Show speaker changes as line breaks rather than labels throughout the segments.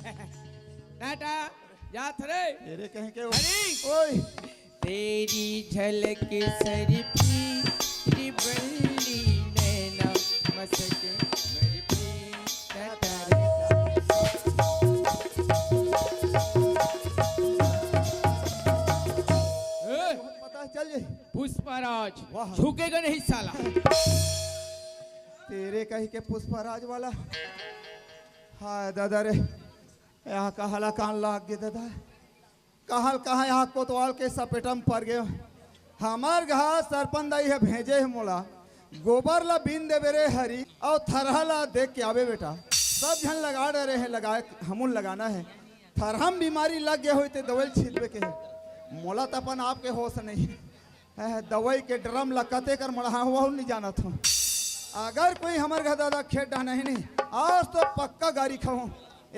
टाटा जात रे
तेरे कहीं के
हरी
ओए
तेरी झलक सरफी रिबल्ली नैना मसक मेरी प्रीत टाटा
पता चल जाए
पुष्पराज
वाह।
झुकेगा नहीं साला।
तेरे कहीं के पुष्पराज वाला हाय दादा रे यहाँ का हला कान लाग गए दादा कहाँ कहाँ यहाँ कोतवाल के सपेटम पड़ गए हमार घास सरपंदाई है भेजे है मोला गोबर ला बीन दे बेरे हरी और थरहा ला देख के आवे बेटा सब जन लगा रहे हैं लगाए हमून लगाना है थरहम बीमारी लग गए हुई तो दवाई छिड़वे के है मोला तो अपन आपके होश नहीं है दवाई के ड्रम लकते कर मड़ा हुआ नहीं जाना था अगर कोई हमारे घर दादा खेत डाना ही नहीं आज तो पक्का गाड़ी खाऊं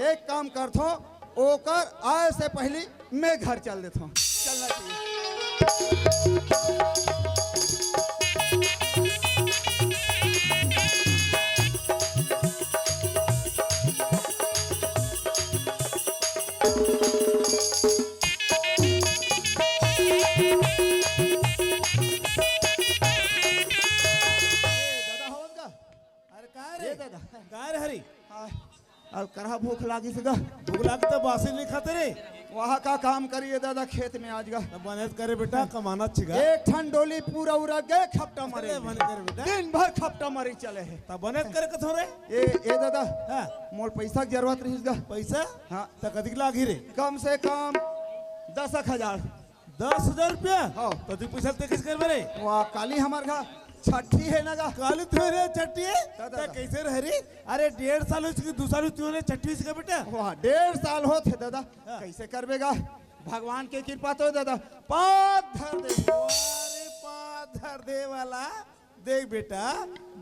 एक काम करता हूं ओकर आए से पहले मैं घर चल देता हूं चलना चाहिए
काय रे हरी
अब करा भूख लागी से गा
भूख लाग तो बासी नहीं खाते रे
वहाँ का काम करिए दादा खेत में आज गा
तब मेहनत करे बेटा कमाना छिगा
एक ठन डोली पूरा उड़ा गए खपटा मारे
चले मेहनत करे बेटा
दिन भर खपटा मारी चले है
तब मेहनत करे कथो रे
ए दादा
हां
मोल पैसा की जरूरत रही गा
पैसा
हाँ
त कदिक लागी रे
कम से कम 10,000
10,000 रुपया
हाँ।
तो तू पैसा ते किस करबे रे
वाह काली हमार घर छठी है ना गा
काली तू रे चट्टी
दादा।
त कैसे रह रे अरे 1.5 साल उसकी 2 साल तू रे चट्टी से बेटा
वाह 1.5 साल होते दादा
हाँ।
कैसे करबेगा भगवान के कृपा तो दादा पाद धर दे
अरे पाधर दे वाला देख बेटा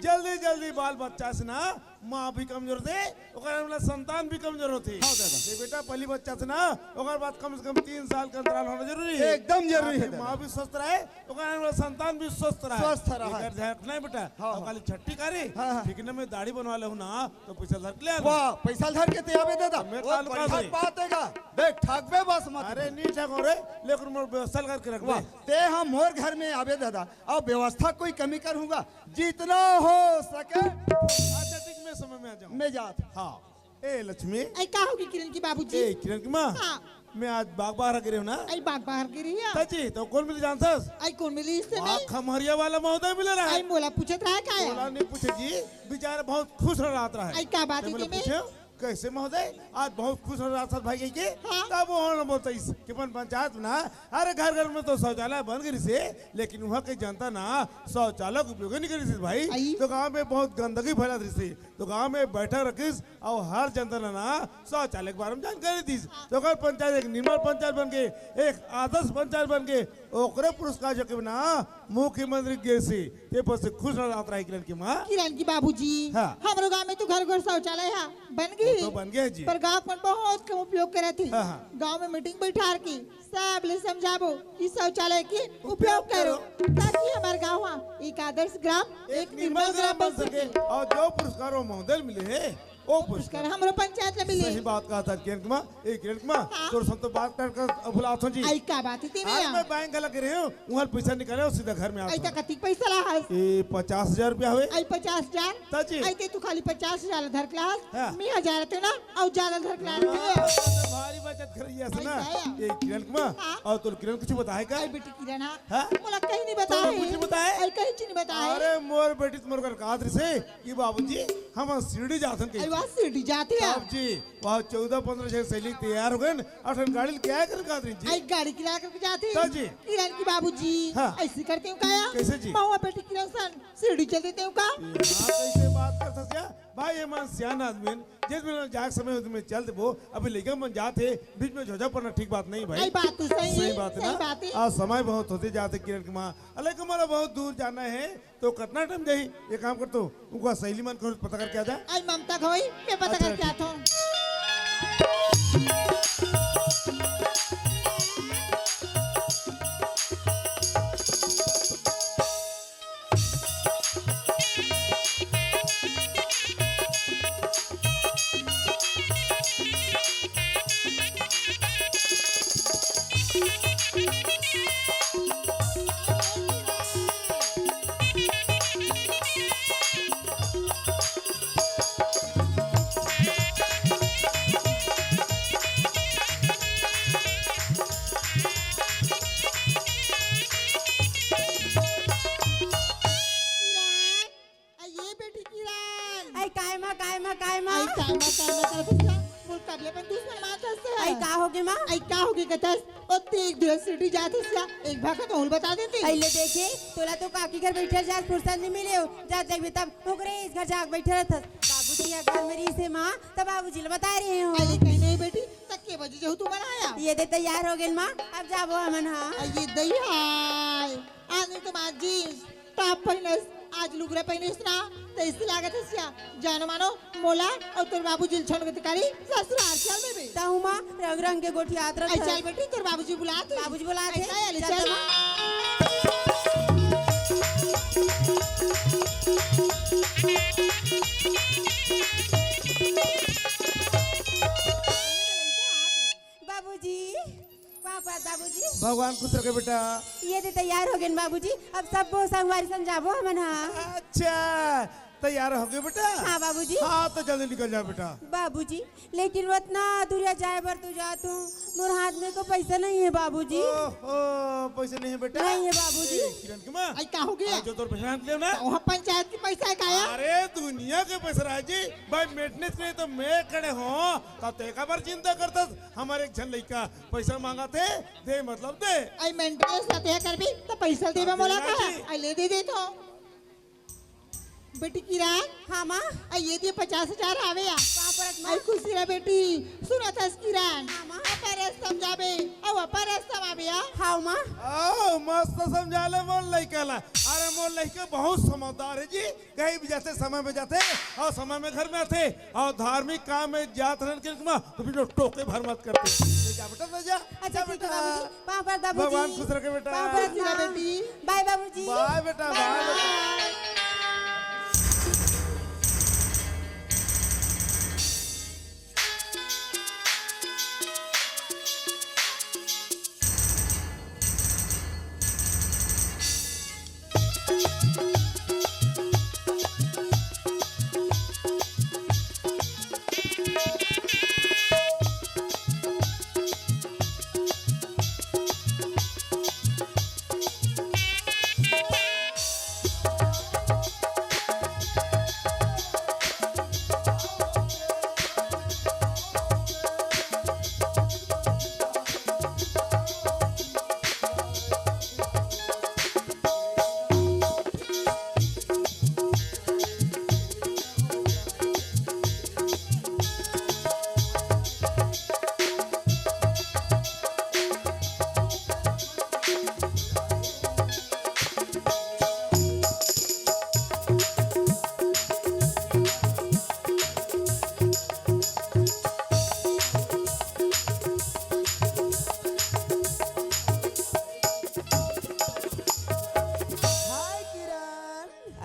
जल्दी जल्दी बाल बच्चा से ना माँ भी कमजोर थे ओकर वाला संतान भी कमजोर होती
हाँ दादा।
देख बेटा पहली बच्चा से ना ओकर बाद कम से कम 3 साल का अंतराल होना जरूरी है
एकदम जरूरी है दादा।
माँ भी स्वस्थ रहे ओकर वाला संतान भी स्वस्थ रहे
स्वस्थ रहे।
एकर ध्यान रखना है बेटा
हाँ,
और खाली छट्टी करे
हाँ, हाँ।
ठीक ना मैं दाढ़ी बनवा ले हूं ना तो पैसा धर ले
वाह पैसा धर के ते आवे दादा
मैं
वो
काल का
बढ़िया
दे।
बात हैगा देख ठगबे बस मत
अरे नहीं ठगो रे लेकिन मोर व्यवस्था करके रख
वाह ते हम मोर घर में आवे दादा और व्यवस्था कोई कमी करूंगा जितना हो सके
अच्छा ठीक मैं समय में आ जाऊं
मैं जात
हाँ ए लक्ष्मी
आई का होगी किरण की बाबूजी
ए किरण की माँ
हाँ
मैं आज बाग बाहर गिरे हूँ ना
आई बाग बाहर गिरी है
सची तो कौन मिली जानतास
आई कौन मिली इससे
वहाँ
नहीं
खमरिया वाला महोदय मिले रहा
आई
है
मोला पूछत रहा का
बोला
है
नहीं पूछे जी बेचारा बहुत खुश रहा है
आई का बात
तो
है
मैंने
कि मैं
पूछे कैसे महोदय आज बहुत खुश रहा था भाई के
हाँ।
तब वो बोलता इस कि पंचायत में ना अरे घर घर में तो शौचालय बन गई से लेकिन वहाँ की जनता ना शौचालय का उपयोग नहीं करी थी भाई
आई।
तो गांव में बहुत गंदगी फैला थी से तो गांव में बैठक रखीस और हर जनता ने ना शौचालय के बारे में जानकारी दी तो अगर पंचायत एक निर्मल पंचायत बन के एक आदर्श पंचायत बन के ओकरे पुरस्कार जो कि ना मुख्यमंत्री गेसी ये पर से खुश रहता है किरण की माँ
किरण की बाबूजी
हाँ।
हमारे गांव में तो घर घर शौचालय है बन गई
तो बन गया जी
पर गांव में बहुत कम उपयोग करे थी
हाँ, हाँ।
गांव में मीटिंग बैठा की सब ले समझाबो कि शौचालय की उपयोग करो ताकि हमारे गाँव एक आदर्श ग्राम
एक निर्मल ग्राम बन सके और जो पुरस्कार वो महोदय मिले है वो पुरस्कार
पुरस्कार हमारे पंचायत में मिली
सही बात कहा था किरण कुमार किरण कुमार
हाँ।
तो सब तो बात कर भुला जी
आई का बात थी
आज मैं
मैं
बैंक लग रही हूँ वहाँ पैसा निकाले और सीधा घर में
आई
आता
तो कति पैसा ला
ये 50,000 रुपया हुए
आई 50,000
ताजी।
आई ते तू खाली 50,000 धर क्लास
हाँ।
मैं 1,000 थे ना और ज्यादा धर क्लास
भारी बचत करी है ना
ऐसा है।
ये किरण कुमार
हाँ।
और तो किरण कुछ बताए का
आई बेटी किरण
हाँ?
हाँ मोला कहीं नहीं
तो
बताए
कुछ नहीं बताए?
आई कहीं चीज नहीं बताए
अरे मोर बेटी तुम्हारे घर कादर से कि बाबूजी हम सीढ़ी जाते
आई
हैं
वहाँ सीढ़ी जाती है
साहब जी वहाँ 14-15 जन सैनिक तैयार हो गए और गाड़ी क्या है कर कादरी जी
आई गाड़ी किराया करके जाती
तो जी।
किरण की बाबूजी
हाँ।
ऐसी करते हूँ क्या
कैसे जी?
महुआ बेटी किरण सन सीढ़ी चल देते हूँ का
हाँ कैसे बात कर सकते भाई ये मान सियान आदमी जिसमें जाग समय में चल दे वो अभी लेकर मन जाते बीच में झोझा पड़ना ठीक बात नहीं भाई
आई बात तो सही
सही
है
बात है
सही
ना
बात है
आज समय बहुत होते जाते किरण की माँ अरे हमारा बहुत दूर जाना है तो कितना टाइम जाही ये काम कर तो उनका सहेली मन को पता करके आ जा
आई ममता खोई मैं पता
अच्छा,
करके आता हूँ ये बेटी किरण
आई काय मा
आई काय मग करत असता बोल काढले पण दुसरं मात असते
आई का होगे माँ
आई का होगी कतस ओते एक दिवस सिटी जात असता एक भागा तो बता देती
अले देखे तोला तो काकी घर बैठे जात फुर्सत नहीं मिले हो जात देख तब ओकरे इस घर जाग बैठे रहत बाबूजी या घर मेरी से माँ तब बाबूजी ले बता रहे हो
आई कहीं नहीं बेटी तक के बजे जो तू बनाया
ये दे तैयार हो गेल माँ अब जाबो हमन हाँ
ये दही हाय आज नहीं तो माँ जीन्स टॉप पहनस आज लुगरा पहनस ना तो इससे लागत है सिया जानो मानो मोला और तेरे बाबूजी छोड़ के तकारी ससुराल चल में भी
ताऊ माँ रंग रंग के गोठी आत
आई
रहत
चल बेटी तेरे बाबूजी बुलाते
बाबूजी बुलाते
ऐसा है,
चल
चल।
माँ। बाबूजी पापा बाबूजी
भगवान खुश रखे बेटा।
ये दे तैयार हो गए बाबूजी अब सब संगवारी समझाबो हमन हाँ
अच्छा तैयार हो गए बेटा।
हाँ बाबूजी
हाँ तो जल्दी निकल जा बेटा।
बाबूजी लेकिन वो इतना दूरिया जाए बर तू जा तू मोर हाथ में को पैसा नहीं है बाबूजी
ओहो पैसे नहीं है बेटा।
नहीं है बाबूजी
किरण की माँ
आई का हो गया
जो तोर पहचान लियो ना।
वहाँ पंचायत की पैसा है काया
अरे दुनिया के पैसा राजी भाई मेंटेनेंस के लिए तो मैं खड़े हो तब तो एक बार चिंता करता हमारे एक जन लड़का पैसा मांगा थे दे मतलब दे।
आई मेंटेनेंस रहते हैं कर भी तो पैसा देवे मोला का आई ले दे तो बेटी किरण
हाँ माँ
आई ये दिए 50,000 आवे या
कहाँ परत माँ
आई खुशी रे बेटी सुना था किरण
हाँ माँ
अपरस समझावे और अपरस समझावे या
हाँ माँ
आओ मस्त समझा ले मोर लड़का ला। अरे मोर लड़का बहुत समझदार है जी कहीं भी जाते समय में जाते और समय में घर में आते और धार्मिक काम में जात रहने के लिए तो फिर टोके भर मत करते। ले जा बेटा ले जा।
अच्छा ठीक है बाबूजी पाँव पर बाबूजी
भगवान खुश रखे बेटा।
पाँव पर
खुशी रे बेटी
बाय बाबूजी
बाय बेटा बाय बेटा।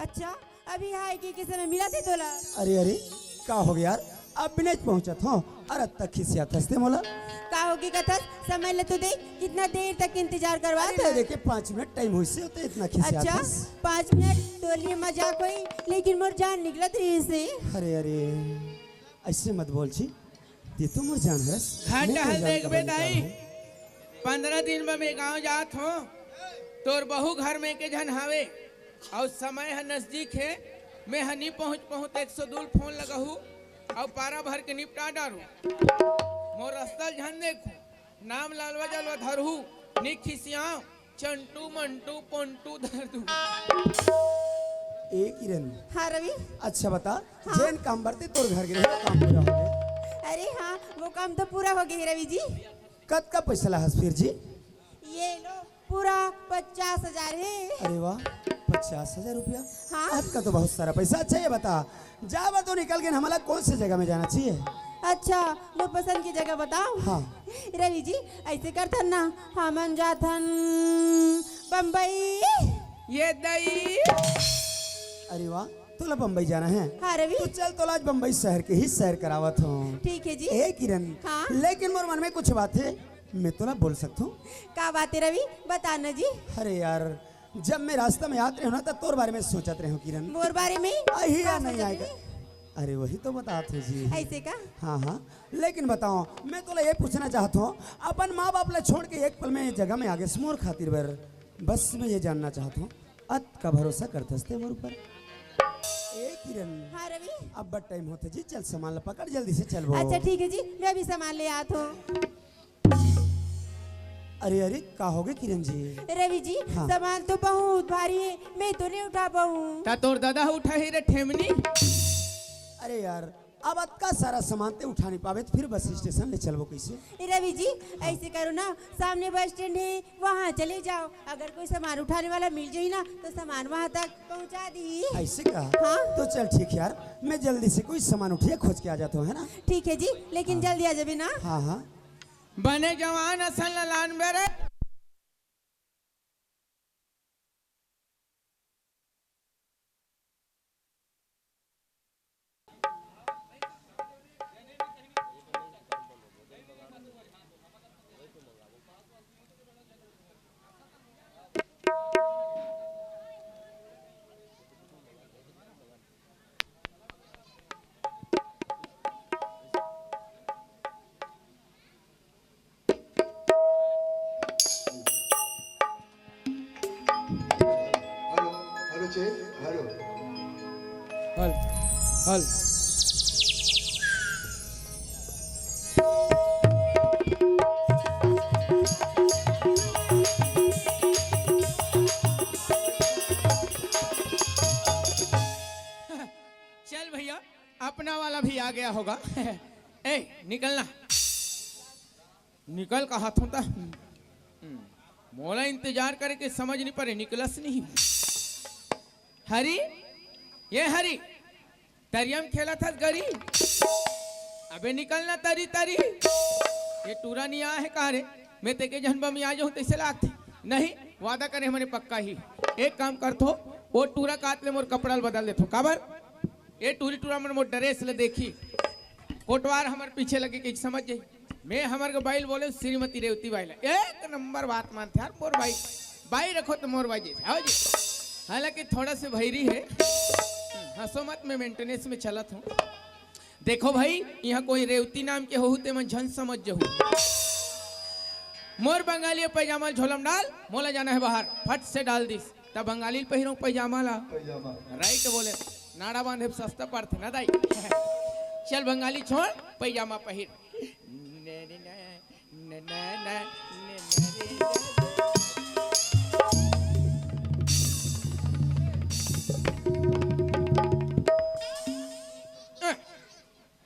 अच्छा अभी हाय की किसी में मिला थे तोला
अरे अरे का हो गया यार अब भी नहीं पहुंचत हो अरे तक खिसिया थसते मोला
का होगी कथा समय ले तो देख कितना देर तक इंतजार करवा
अरे
था
देखे 5 मिनट टाइम हुई से होते इतना खिसिया
अच्छा
थस
5 मिनट तो लिए मजाक हुई लेकिन मोर जान निकलत रही से
अरे अरे ऐसे मत बोल छी ये तो मोर जान हरस
हाँ
मैं
टहल
तो
देख
जान
बे
का
दाई
बलिदान
15 दिन में मैं गाँव जात हो तोर बहू घर में के जन हावे और समय है नजदीक है मैं हनी पहुँच 102 फोन लगहू और पारा भर के निपटा डारू मोर रस्तल झन देखू नाम लालवा जलवा धरहू निक खिसियाओ चंटू मंटू पोंटू धरदू
एक ही रन
हाँ रवि
अच्छा बता जैन काम बरते तोर घर गए काम पूरा हो गया
अरे हाँ वो काम तो पूरा हो गया रवि जी
कद का पैसा लाहस फिर जी
ये लो पूरा 50,000 है
अरे वाह 50,000 रुपया
हाँ।
आज का तो बहुत सारा पैसा। अच्छा ये बता जावा तो निकल गए हमारा कौन सी जगह में जाना चाहिए।
अच्छा वो पसंद की जगह बताओ
हाँ
रवि जी ऐसे करथन ना हमन जाथन बम्बई
ये दई
अरे वाह तोला बम्बई जाना है
हाँ रवि
तो चल तो आज बम्बई शहर के ही सैर करावत हूँ।
ठीक है जी
ए किरण
हाँ।
लेकिन मोर मन में कुछ बात है
मैं तो ना बोल सकता हूँ।
का बात है रवि, बता ना जी।
अरे यार, जब मैं रास्ता में आते रहे ना, तब तोर बारे में सोचते रहे हो किरण,
मोर बारे में
आई या
का
नहीं
सोचत
आएगा।
रही?
अरे वही तो बताते जी।
ऐसे का?
हाँ हाँ, लेकिन बताओ, मैं तो ये पूछना चाहता हूँ, अपन माँ बाप ला छोड़ के एक पल में जगह में आगे मोर खातिर बर, बस मैं ये जानना चाहता हूँ, अत का भरोसा करते मोर ऊपर। ए किरण,
हाँ रवि।
अब बट टाइम होते जी, चल सामान ला पकड़, जल्दी से चल वो।
अच्छा ठीक है जी, मैं अभी सामान ले आत हूँ।
अरे अरे, का हो गए किरण जी?
रवि जी,
हाँ।
सामान तो बहुत भारी है, मैं तो नहीं उठा पाऊँ।
ता तोर दादा उठा ही रे ठेमनी।
अरे यार, अब का सारा सामान ते उठा नहीं पावे, तो फिर बस स्टेशन ले चलबो कैसे?
रवि जी, ऐसे करो ना, सामने बस स्टैंड है, वहाँ चले जाओ। अगर कोई सामान उठाने वाला मिल जाए ना, तो सामान वहाँ तक पहुँचा दी।
ऐसे का?
हाँ।
तो चल ठीक यार, मैं जल्दी से कोई सामान उठिए खोज के आ जाता हूँ, है ना?
ठीक है जी, लेकिन जल्दी आ जाबे ना।
हाँ हाँ।
बने जवान असल लान बेरे।
Hello hello check hello.
हल हल चल भैया, अपना वाला भी आ गया होगा। ए निकलना, निकल का हाथों था। मोला इंतजार करे के समझ नहीं पड़े, निकलस नहीं। हरी, ये हरी, तरियम खेला था गरी। अबे निकलना तरी तरी। ये टूरा नहीं आया है कहा रे, मैं तेके जन्म में आ जाऊं तैसे लागते नहीं। वादा करे हमारे पक्का ही। एक काम कर थो, वो टूरा काट ले, मोर कपड़ा बदल देथो। काबर ये टूरी टूरा मन मोर ड्रेस ले देखी, कोटवार हमारे पीछे लगे कि समझ जाई। मैं हमारे को बाइल बोले श्रीमती रेवती बाइल, एक नंबर बात मानते यार। मोर भाई बाई रखो तो मोर भाई जैसे आओ जी। हालांकि थोड़ा से भैरी है, हंसो मत, मैं मेंटेनेंस में चलत हूँ। देखो भाई, यहाँ कोई रेवती नाम के होते मन झन समझ जाऊँ। मोर बंगाली पैजामा झोलम डाल, मोला जाना है बाहर, फट से डाल दिस। तब बंगाली पहिरो पैजामा ला, राइट बोले, नाड़ा बांधे सस्ता पड़ते ना दाई। चल बंगाली छोड़, पैजामा पहिर।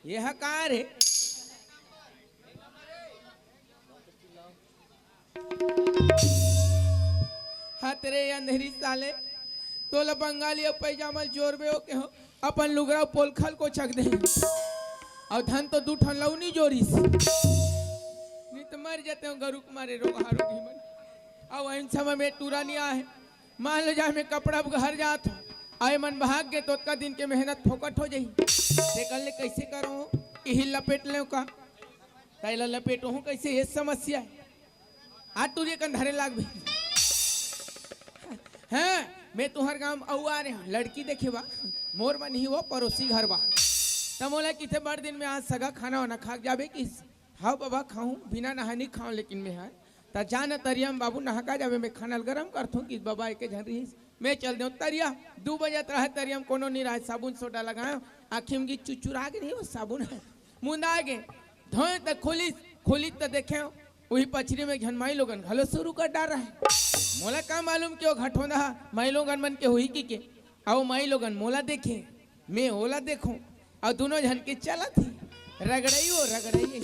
यह कार है। हतरे अंधेरी साले, तोला बंगाली और पैजामा जोरबे हो के हो, अपन लुगरा पोलखल को छक दे। और धन तो दू ठन लौनी जोरी से, नहीं तो मर जाते हो गरुक मारे रोग हारोगी मन। अब इन समय में टूरा नहीं आए, मान लो जाए मैं कपड़ा घर जात हूँ, आए मन भाग गए तो का दिन के मेहनत फोकट हो जाई। देखल ले कैसे करो, यही लपेट ले का तैला लपेटो हूँ कैसे, ये समस्या है। आज तुझे कंधरे लाग भी हाँ, मैं तुहर गांव औ आ रहे हूँ, लड़की देखे बा, मोर मन ही वो पड़ोसी घर बा। तब बोला किथे बड़ दिन में आज सगा खाना वाना खा जाबे किस। हाँ बाबा खाऊं, बिना नहानी खाऊं, लेकिन मैं है ता जान तरियम बाबू नहा का जाबे, मैं खाना गरम करथूं कि बाबा के झन रही मैं चल दे तरिया 2 बजे रहा तरियम कोनो नहीं रहा, साबुन सोडा लगायो, आँखी में चुचुरा के नहीं वो साबुन है मुंदा आ गए धोए तक खोली तो देखे वही पछरी में झनमाई लोगन घलो शुरू कर डाल रहा है। मोला का मालूम क्यों घटोंदा माई लोगन मन के हुई की के आओ माई लोगन मोला देखे, मैं ओला देखूं, और दोनों झन के चला थी रगड़ई हो रगड़ई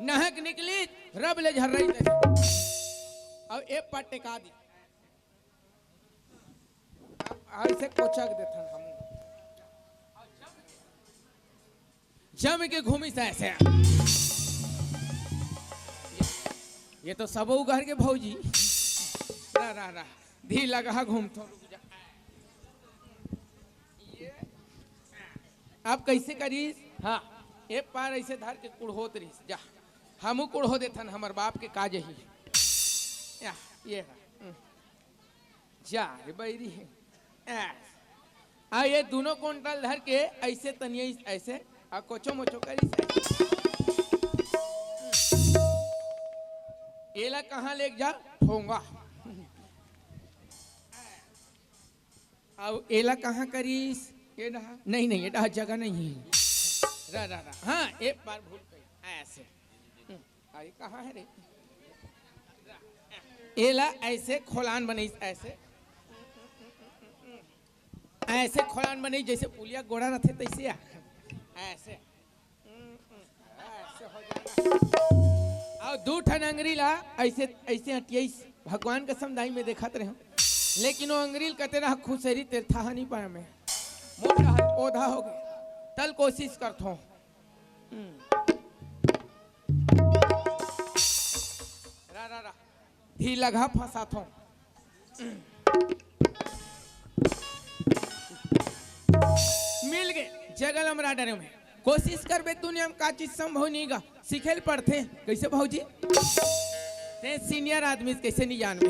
नहक निकली रब ले झर रही थे। और एक पाटे का दी ऐसे कोचक देथन हम जम के घूमी से ऐसे। ये तो सब घर के भौजी रह धी लगा घूमतो। आप कैसे करीस? हाँ एक पार ऐसे धर के कुड़होत रहीस जा, हमू कुड़ो देथन हमर बाप के काज ही या ये जा रे बैरी है आ ये दोनों कुंटल धर के ऐसे तनिए ऐसे आ कोचो मोचो करी एला कहाँ ले जा ठोंगा अब एला कहाँ करीस ये डहा नहीं नहीं ये डहा जगह नहीं है रा रा रा हाँ एक बार भूल गई ऐसे अरे कहाँ है रे एला ऐसे खोलान बनी ऐसे ऐसे खोलान बनी जैसे पुलिया गोड़ा रहते तैसे ऐसे ऐसे हो जाना और दो ठन अंगरी ला ऐसे ऐसे हटियाई भगवान का समुदाय में देखत रहे लेकिन वो अंग्रील कहते रहा खुशरी तीर्था नहीं पाया मैं मोटा पौधा हो गया तल कोशिश करता हूँ रा रा रा धी लगा फंसाता हूँ मिल गए जगल हमरा डरे में कोशिश कर बे दुनिया में का चीज संभव नहीं गा सीखे पढ़ते कैसे भाजी ते सीनियर आदमी कैसे नहीं जानवे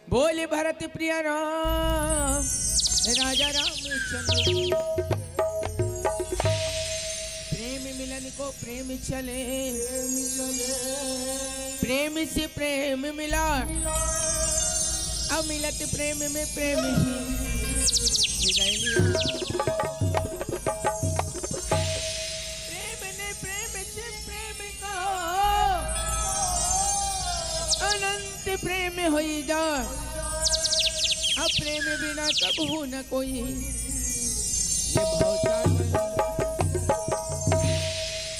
बोले भरत प्रिय राम राजा रामचंद्र प्रेम मिलन को प्रेम चले प्रेम से प्रेम मिला अब मिलत प्रेम में प्रेम ही विदाई लिया प्रेम ने प्रेम से प्रेम का अनंत प्रेम होई जा अब प्रेम बिना कबहू न कोई ये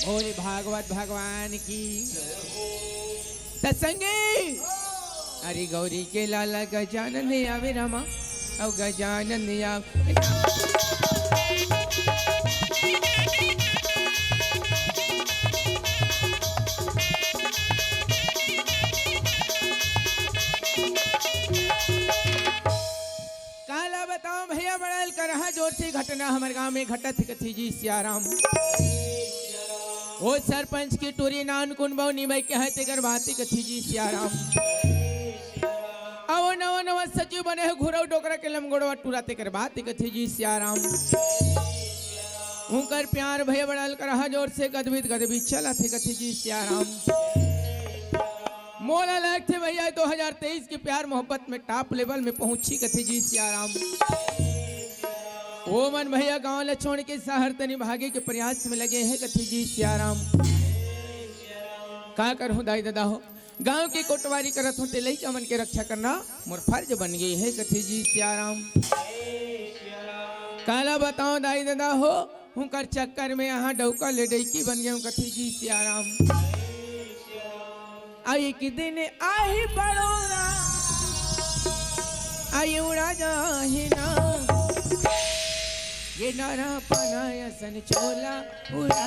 भोले भागवत भगवान की तत्संगी अरे गौरी के लाला गजानन आवे रामा अब गजानन आवे जोर से घटना हमारे गांव में घटत कथी जी सियाराम वो सरपंच की टूरी नान कुन बौनी भाई के है तेगर बाती कथी जी सियाराम अब नवा नवा सचिव बने है घुरव डोकरा के लमगोड़वा टूरा तेकर बाती कथी जी सियाराम उनकर प्यार भय बड़ल कर जोर से गदबित चला थे कथी जी सियाराम मोला लगते भैया 2023 के प्यार मोहब्बत में टॉप लेवल में पहुंची कथी जी सियाराम ओ मन भैया गांव ले छोड़ के शहर तनी भागे के प्रयास में लगे हैं कथी जी सियाराम का करूं दाई दादा हो गांव की कोटवारी करत होते लइका मन के रक्षा करना मोर फर्ज बन गई है कथी जी सियाराम काला बताओ दाई दादा हो हुकर चक्कर में यहाँ डौका ले डैकी बन गए कथी जी सियाराम आई कि दिन आई बड़ोरा आई उड़ा जाहि ना ये नारा पनाया सन चोला उड़ा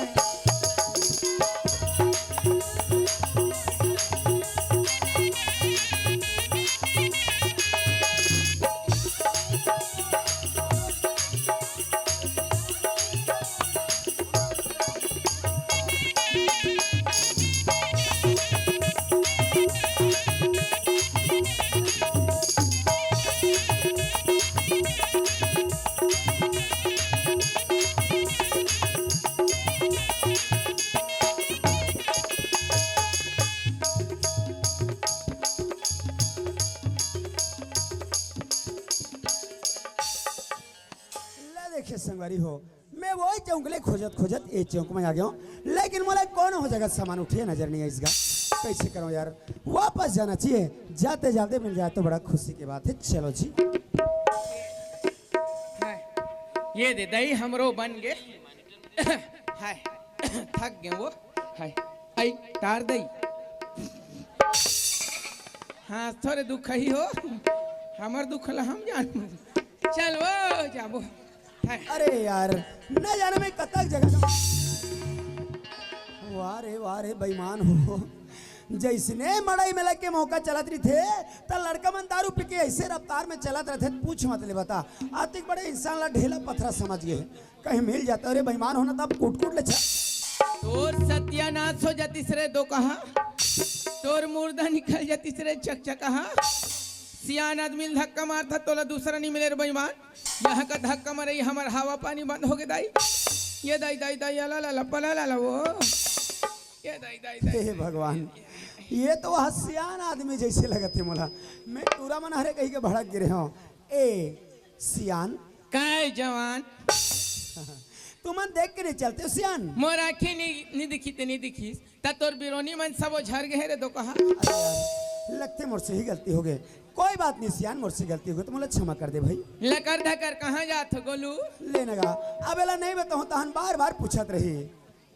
संगवारी हो मैं वही चौंकले खोजत खोजत ये चौंक में आ गया हूँ लेकिन मोला कौन हो जगह सामान उठे नजर नहीं है इसका कैसे करो यार वापस जाना चाहिए जाते जाते मिल जाए तो बड़ा खुशी की बात है चलो जी
ये दे दही हमरो बन गए हाय थक गए वो हाय आई तार दई हाँ थोड़े दुख ही हो हमार दुख ला हम जान चल वो जाबो
अरे यार न जाने में कतक जगह वाह रे बेईमान हो जैसने मड़ई में लग के मौका चलत रही थे तो लड़का मन दारू पी के ऐसे रफ्तार में चलत रहे थे पूछ मत ले बता आतिक बड़े इंसान ला ढेला पत्थरा समझ गए कहीं मिल जाता अरे बेईमान होना तब कूट ले
तोर सत्यानाश हो जाती रे दो कहा, तोर मुर्दा निकल जाती रे चकचका। सियान आदमी धक्का मारता तोला दूसरा नहीं मिले रे बेईमान। यहाँ का धक्का मारे हमार हवा पानी बंद हो गए दाई। ये दाई दाई दाई ला ला ला पला ला ला वो ये दाई दाई दाई।
हे भगवान, ये तो हसियान आदमी जैसे लगते मोला। मैं टूरा मन हरे कहीं के भड़क गिरे हूँ। ए सियान,
काय जवान
तुम मन देख के नहीं चलते हो सियान?
मोर आँखें नहीं दिखी ते नहीं दिखी ता तोर बिरोनी मन सब झर गए रे दो कहा।
अरे यार, लगते मुझसे ही गलती हो गई। कोई बात नहीं सियान, मुझसे गलती हो गई तो मुझे क्षमा कर दे भाई।
लकर धकर कहाँ जात हो गोलू?
लेने का अब एला नहीं बताऊँ तहन बार बार पूछत रही।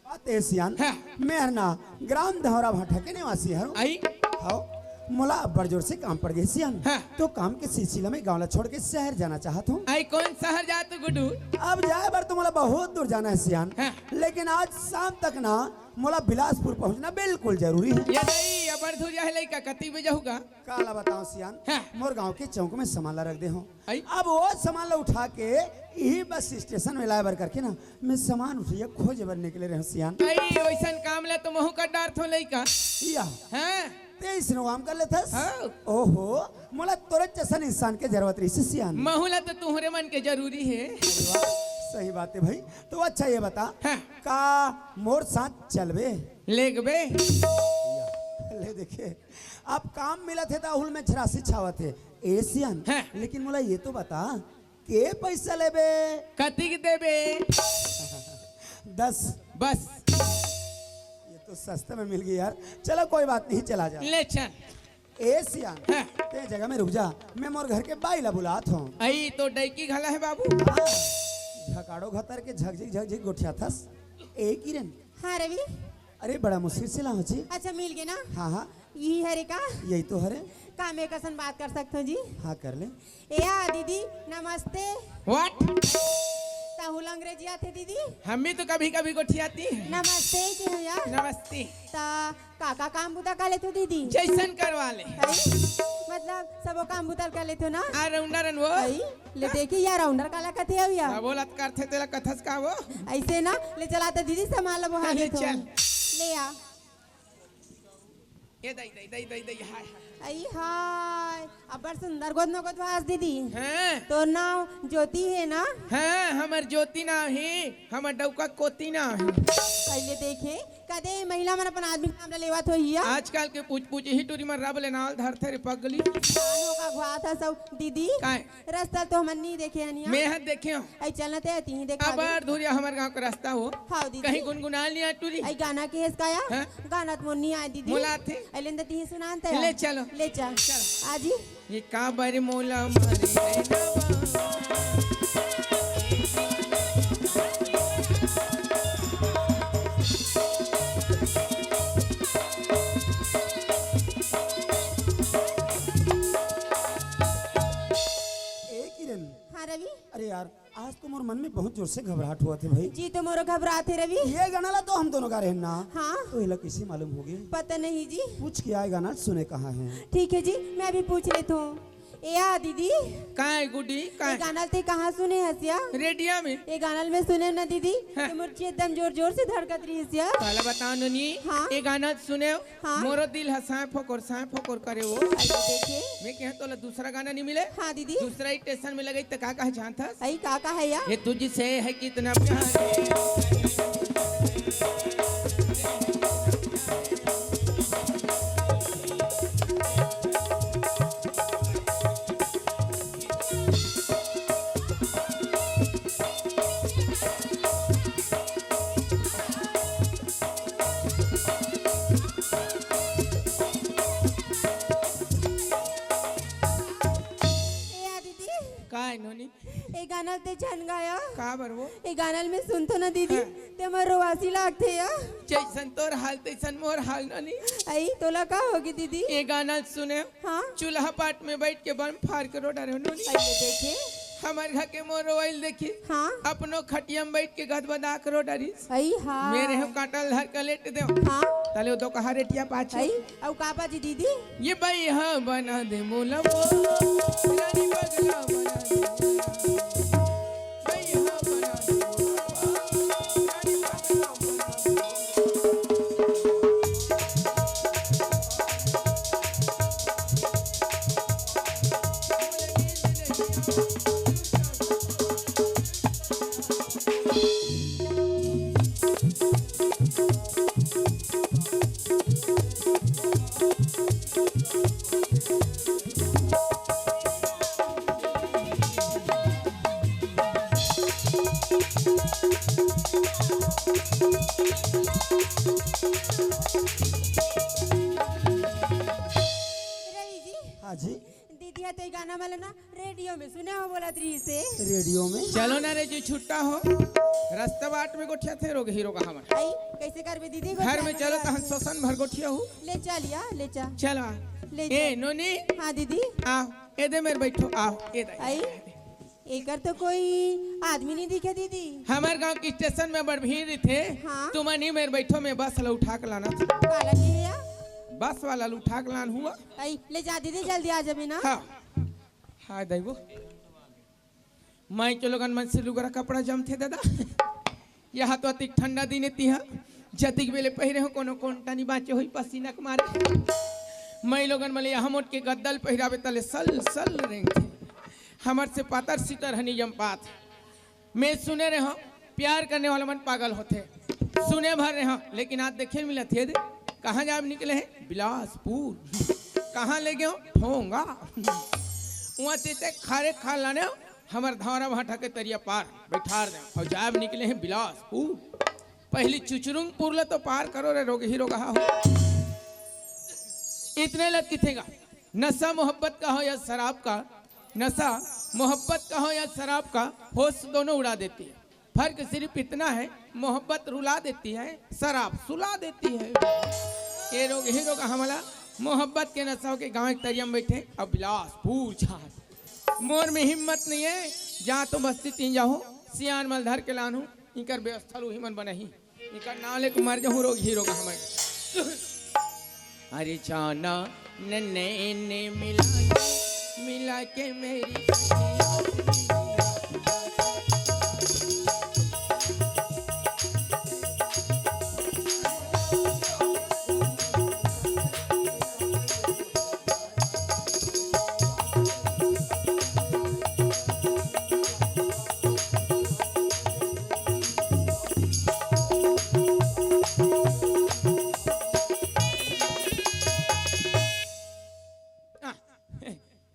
बात है सियान,
हाँ।
मैं हरना ग्राम धौरा भाटा के निवासी हूँ।
आई
हाँ, मोला बड़ जोर से काम पड़ गई सियान।
हाँ।
तो काम के सिलसिला में गाँव ला छोड़ के शहर जाना चाहता हूँ।
आई कौन शहर जात हो गुडू?
अब जाए बार तो मोला बहुत दूर जाना है सियान।
हाँ।
लेकिन आज शाम तक ना मोला बिलासपुर पहुंचना बिल्कुल जरूरी है।
ये दई अबर धुरिया है लइका कति बजे होगा?
काला बताओ सियान,
हाँ।
मोर गांव के चौक में सामान ला रख दे हूँ।
आई।
अब वो सामान ला उठा के यही बस स्टेशन में लाए बर करके ना मैं सामान उठिए खोज बर निकले रहे सियान।
आई वैसन काम ले तो महू का डर थो लइका।
या
हैं?
तेईस नो काम कर लेथस।
हाँ।
ओहो, मोला तोरे जैसा इंसान के जरूरत रही से सियान।
महूला तो तुम्हारे मन के जरूरी है।
अरे वाह, सही बात है भाई। तो अच्छा ये बता,
हाँ।
का मोर साथ चलबे?
लेगबे
ले देखे, अब काम मिला थे ताहुल में 86 छावत है एशियन।
हाँ।
लेकिन मोला ये तो बता के पैसा लेबे?
कति के देबे?
10।
बस
ये तो सस्ते में मिल गई यार। चलो कोई बात नहीं, चला जा।
ले चल।
एशियन,
हाँ।
ते जगह में रुक जा, मैं मोर घर के बाई ला बुलात हूँ।
आई तो डैकी घला है बाबू।
झकाड़ो घतर के झकझिक झकझिक गोठिया थस। एक ही रन।
हाँ रवि,
अरे बड़ा मुश्किल से ला हो जी।
अच्छा मिल गए ना?
हाँ हाँ,
यही हरे का
यही तो हरे।
का मैं कसन बात कर सकते हो जी?
हाँ कर ले।
या दीदी नमस्ते।
व्हाट?
ताहुल अंग्रेजी आते दीदी?
हम भी तो कभी कभी गोठियाती हैं।
नमस्ते के हो यार।
नमस्ते।
ता काका काम बुता कर लेते हो दीदी?
जैसन करवा ले।
आई, मतलब सबो काम बुता कर लेते हो ना?
आ राउंडरन वो
आई, ले देखी यार राउंडर काला कथे हो यार।
बोलत करथे तेला कथस का वो।
ऐसे ना ले चलाते दीदी सामान लो वहाँ
अरे
तो
चल।
ले आ।
ये दई दई दई दई दई हाय
आई हाय, अबर सुंदर गोद में गोद वास दीदी।
हैं?
तो नाम ज्योति है ना?
हैं हमर ज्योति ना है, हमर डौका कोती ना है।
पहले देखे कदे महिला मन अपन आदमी के नाम ले लेवत होइया।
आजकल के पूछ पूछ ही टूरी में रब ले नाल धरथे रे पगली।
कानों का घुआ था सब दीदी।
काहे?
रास्ता तो हमन नहीं देखे हनिया।
मैं हद देखे हूं।
आई चलते है ती देखा दे।
अबर धुरिया हमर गांव का रास्ता हो।
हाँ दीदी।
कहीं गुनगुना लिया टूरी।
आई गाना के हेस काया?
हैं?
गाना तो नहीं आए दीदी।
मोला थे।
आई लेंदे ती सुनाते
ले चलो।
ले चल।
चल।
आजी
ये काबर मोला मरे नवा।
एक ही रन।
हाँ रवि
अरे यार, आज तो मोर मन में बहुत जोर से घबराहट हुआ थे भाई।
जी तो मोरो घबराते रवि।
ये गाना ला तो हम दोनों गा रहे हैं ना।
हाँ
तो ये ला किसी मालूम होगी?
पता नहीं जी।
पूछ के आए गाना सुने कहाँ है?
ठीक है जी, मैं भी पूछ लेती हूँ। या दीदी
काय गुडी
ये
काय
गाना ते कहाँ सुने हसिया?
रेडिया में।
ये गाना में सुने ना दीदी?
हाँ।
ये मुर्ची एकदम जोर जोर से धड़कत रही हसिया।
पहला बताओ ननी।
हाँ।
ये गाना सुने।
हाँ।
मोरो दिल हसाए फोकर करे वो।
ऐसे देखे।
मैं कह तो दूसरा गाना नहीं मिले।
हाँ दीदी।
दूसरा ही स्टेशन में लगे तो का कहा जानता?
आई काका है या?
ये तुझसे है कितना प्यार।
या दीदी
काय नोनी
ये गाना ते जन गाया।
का बर वो
ये गाना में सुनतो ना दीदी
हाँ।
ते मरो वासी लागते या।
जैसन तोर हाल तैसन मोर हाल नोनी।
आई तोला का होगी दीदी?
ये गाना सुने।
हाँ
चूल्हा पाट में बैठ के बम फाड़ के रोड रहे नोनी।
ऐसे देखे।
हमारे घर के मोर रोइल देखी।
हाँ
अपनो खटिया में बैठ के गदबदा के रोड अरिस।
आई हाँ
मेरे हम काटल धर के लेट दे।
हाँ
तले वो तो कहा रेटिया पाछे।
आई औ कापा जी दीदी।
ये भाई हाँ बना दे मोला वो रानी बगला बना दे मोला। भाई हाँ बना दे मोला वो, रानी बगला बना दे।
रही जी
हाँ जी
दीदी है तो ये गाना वाला ना रेडियो में सुना हो बोला थी से
रेडियो में
चलो ना रे जी छुट्टा हो रास्ता बाट में गोठिया थे रोग हीरो का हमार
आई कैसे करबे दीदी
घर में चलो तो हम शोषण भर गोठिया हूँ
ले चलिया ले जा
चलो
ले
ए
जा
नोनी
हाँ दीदी
आओ ए दे मेरे बैठो आओ ए दे
आई एकर तो कोई आदमी नहीं दिखे दीदी
हमारे गांव के स्टेशन में बड़ भीड़ थे
हाँ।
तुम नहीं मेरे बैठो में बस ला उठा के लाना था
काला की लिया
बस वाला ला उठा के लान हुआ
आई ले जा दीदी जल्दी आ जाबे ना
हाँ हाँ दैवो मैं के लोगन मन से लुगरा कपड़ा जम थे दादा यहाँ तो अतिक ठंडा दिन तिहा जतिक बेले पहिरे हो कोनो कोंटानी बाचे होई पसीना के मारे मैं लोगन मले यहाँ मोट के गद्दल पहिरावे तले सल सल रेंग थे हमार से पातर सितर हनी जमपात मैं सुने रहे हो प्यार करने वाला मन पागल होते सुने भर रहे हो लेकिन आज देखे मिला थे दे कहाँ जा निकले हैं बिलासपुर कहाँ ले गए हो ठोंगा वहाँ चीते खारे खा लाने हो हमार धारा भाटा के तरिया पार बैठार दे और जाब निकले हैं बिलासपुर पहली चुचरुंगपुर ले तो पार करो रे रोग हीरो कहा हो इतने लग किथेगा नशा मोहब्बत का हो या शराब का नशा मोहब्बत का हो या शराब का होश दोनों उड़ा देती है फर्क सिर्फ इतना है मोहब्बत रुला देती है शराब सुला देती है ये रोग हीरो का हमला मोहब्बत के नशा के गाँव तरिया में बैठे अब बिलासपुर छाट मोर में हिम्मत नहीं है जहाँ तो बस्ती तीन जाओ सियान मल धर के लानू इनकर व्यवस्था लू हिमन बनही इनकर नाम लेके मर जाऊँ रोग हीरो का हमारे अरे जाना नन्हे ने मिला के मेरी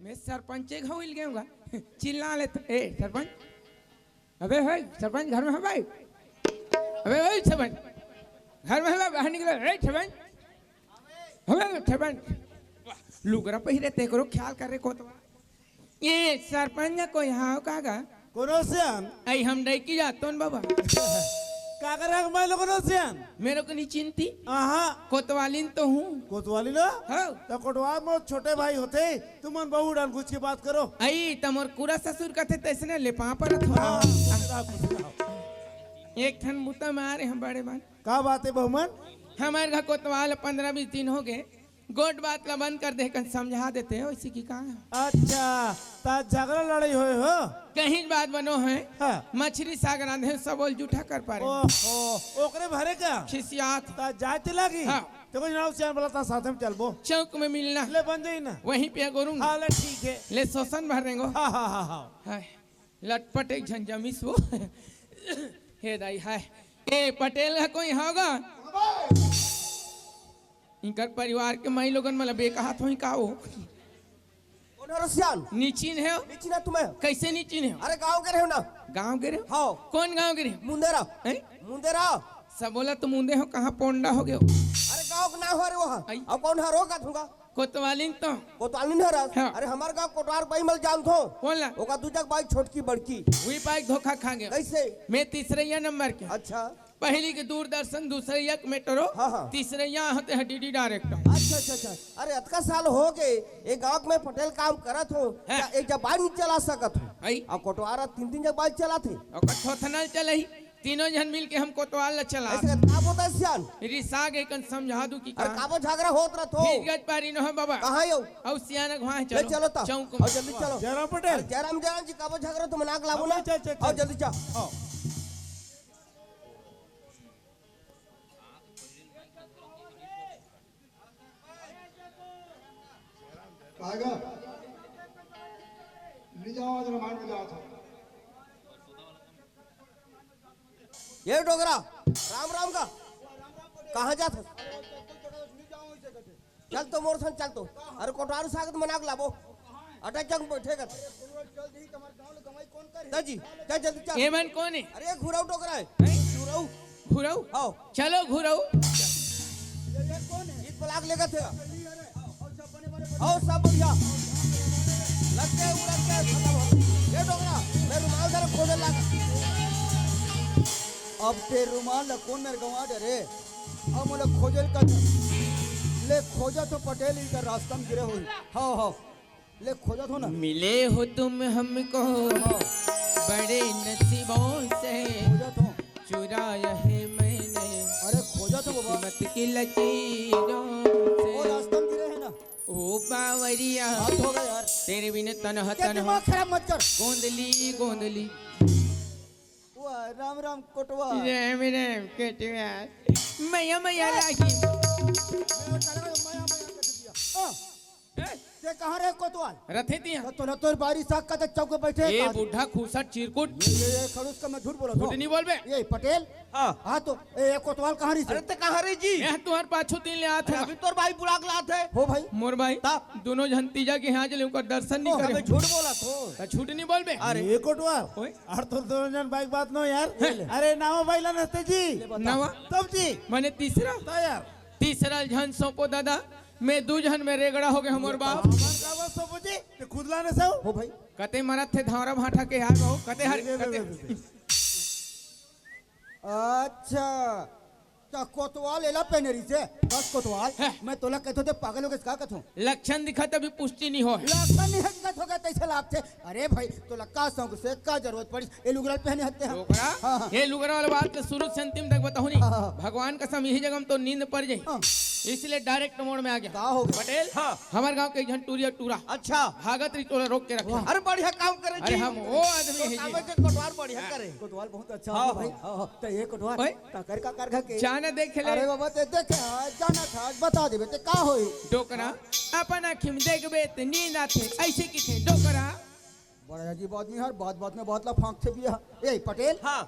मैं सरपंच घाव गया चिल्ला ले ए सरपंच अबे भाई सरपंच घर में है भाई अबे भाई सरपंच घर में है भाई बाहर निकले ए सरपंच अबे सरपंच लुगरा पहिरे ते करो ख्याल कर रे कोतवा ये सरपंच कोई हां कागा
कोनो सियान
आई हम डई की जातोन बाबा
का कर रहा मैं लोगों सियान
मेरे को नहीं चिंती
आहा
कोतवालिन तो हूँ
कोतवाली ना
हाँ
तो कोटवा में छोटे भाई होते तुम मन बहु डाल कुछ की बात करो
आई तमोर पूरा ससुर का थे तैसने ले पा पर थोड़ा एक ठन मुता मारे हम बड़े बान
का बात है बहुमन
हमारे घर कोतवाल 15-20 दिन हो गए गोट बात ला बंद कर दे कर समझा देते हो इसी की कहा
अच्छा ता झगड़ा लड़ाई होए हो
कहीं बात बनो है
हाँ।
मछली सागर आंधे सब बोल जूठा कर पा रहे
ओहो ओकरे भरे का
खिसियात
ता जा चला गई
हाँ।
तो कुछ नाव सियान बोला ता साथ में चल बो
चौक में मिलना
ले बन जाई ना
वहीं पे गोरूंगा
हाँ ले ठीक है
ले शोषण भर रेंगो
हाँ हाँ हाँ हाँ
हाय लटपट एक झंझमिस वो हे दाई हाय ए पटेल का कोई होगा इनकर परिवार के मई लोगन मतलब बेकहा तो ही का हो
कौन है रसियान
नीचिन है
नीची ना तुम्हें
कैसे नीचिन है
अरे गांव के रहे हो ना
गांव गिरे
हाँ
कौन गांव गिरे
मुंदेरा
हैं?
मुंदेरा
सब बोला तुम मुंदे हो कहाँ पोंडा हो गए हो
अरे गांव का ना हो रे वहाँ
आई।
अब कौन है रोका दूंगा
कोतवालिन तो
कोतवाली नहीं रहा
हाँ।
अरे हमारे गांव कोटवार बाई मल जान थो
बोला
ओका दूजा बाई छोटकी बड़की
वही पाइक धोखा खा गया
कैसे
मैं तीसरे नंबर के
अच्छा
पहली के दूरदर्शन दूसरे एक मेट्रो
हाँ, हाँ।
तीसरे यहाँ होते हैं डीडी डायरेक्टर
अच्छा अच्छा अच्छा अरे अतका साल हो गए एक गांव में पटेल काम करत हो
हाँ।
क्या एक जब बाइक नहीं चला सकत हो
आई
अब कोटवारा 3 जब बाइक चला थे
और थोथनल चले ही तीनों जन मिल के हम कोतवाल ला चला
ऐसे का होता है सियान
रिसा गए कन समझा दू की
अरे
कहा
काबो झगड़ा होत रह थो
गज पारी न हो बाबा
कहाँ यो
और सियानक वहाँ
ले चलो ता
चौक
और जल्दी चलो
जयराम पटेल
जयराम जयराम जी काबो झगड़ा तुम नाक लाबो ना
चल, चल, चल।
और जल्दी जा
आएगा ले जाओ जरा मार में जाओ था
ये डोगरा राम राम का कहाँ जात है चल तो मोर संग चल तो अरे कोटारू सागत मनाक लाबो अटक जंग बैठेगा जी चल जल्दी चल
ये मन कौन है
अरे घुराऊ डोगरा है घुराऊ
घुराऊ
आओ
चलो घुराऊ
ईद ब्लाक लेकर थे आओ सब बढ़िया लग के खत्म हो ये डोगरा मैं रुमाल जरा खोजने लगा
अब ते रुमाल ला कौन मेरे गवा दे रे अब मोला खोजल का ले खोजा तो पटेल इधर रास्ता में गिरे हुई हाँ ले खोजा तो ना
मिले हो तुम हमको बड़े नसीबों से
खोजा तो
चुराया है मैंने
अरे खोजा तो बाबा
मत की लकीरों
वो
से
रास्ता में गिरे है ना
ओ बावरिया
बात हो गया यार
तेरे बिन तनहा
क्या
तनहा
दिमाग खराब मत कर
गोंदली गोंदली
वाह राम राम कोटवा
राम राम कटवा मैया मैया लागी
ते कहाँ रहे कोतवाल
रथे दिया
तो ना तोर बारी साग का चौक पे बैठे
ए बुढ़ा खूसट चिरकुट
ये खड़ूस का मैं झूठ बोला
झूठ नहीं बोल बे
ये पटेल हाँ तो ये कोतवाल कहाँ रही
अरे ते कहाँ रे जी
यह तुहार पाछू तीन ले आत
अभी तोर भाई बुलाक लात है
हो भाई
मोर भाई
ता?
दोनों जन तीजा के यहाँ चले उनका दर्शन नहीं
हमें
करे
झूठ बोला तो
ता झूठ नहीं बोल बे
अरे ये कोटवा
ओए
और तो दोनों जन बाइक बात नो यार अरे नामा भाई ला नस्ते जी
नवा
तब जी
मैंने तीसरा
तो यार
तीसरा झन सौंपो दादा मैं दू झन में रेगड़ा हो गए हमर बाप
मन का बस सब जी ते खुद लाने से
हो भाई
कते मरत थे धावरा भाटा के हार बहु कते हर कते
अच्छा क्या कोतवाल एला पेनरी से बस कोतवाल
है।
मैं तोला कहतो ते पागल हो के का कहतो
लक्षण दिखा तभी पुष्टि नहीं हो
लगता नहीं है कि होगा तैसे लाभ थे अरे भाई तोला का शौक से का जरूरत पड़ी ये लुगड़ा पहने हत्ते हैं
डोकरा
हाँ, हाँ।
ये लुगरा वाला बात तो शुरू से अंतिम तक बताऊं नहीं
हाँ, हाँ।
भगवान कसम यही जगह में तो नींद पड़ जाई
हाँ।
इसलिए डायरेक्ट मोड में आ गया
का हो गया
पटेल
हाँ।
हमारे गांव के झन टूरिया टूरा
अच्छा
भागत रही तोला रोक के रखा
अरे बढ़िया काम करे
अरे
जी
हम वो आदमी है
काम
जी
के कोटवार बढ़िया करे
कोतवाल बहुत अच्छा
हाँ,
है भाई हाँ तो ये कोतवाल
ओए।
का कर का के
जाने देख ले
अरे बाबा ते देखे आज जाना था आज बता देबे ते का होई
डोकरा अपन आँखी में देखबे तो नींद आते ऐसे की थे डोकरा
बड़ा अजीब आदमी हर बात में बहुत ला फांक से भी ए पटेल
हाँ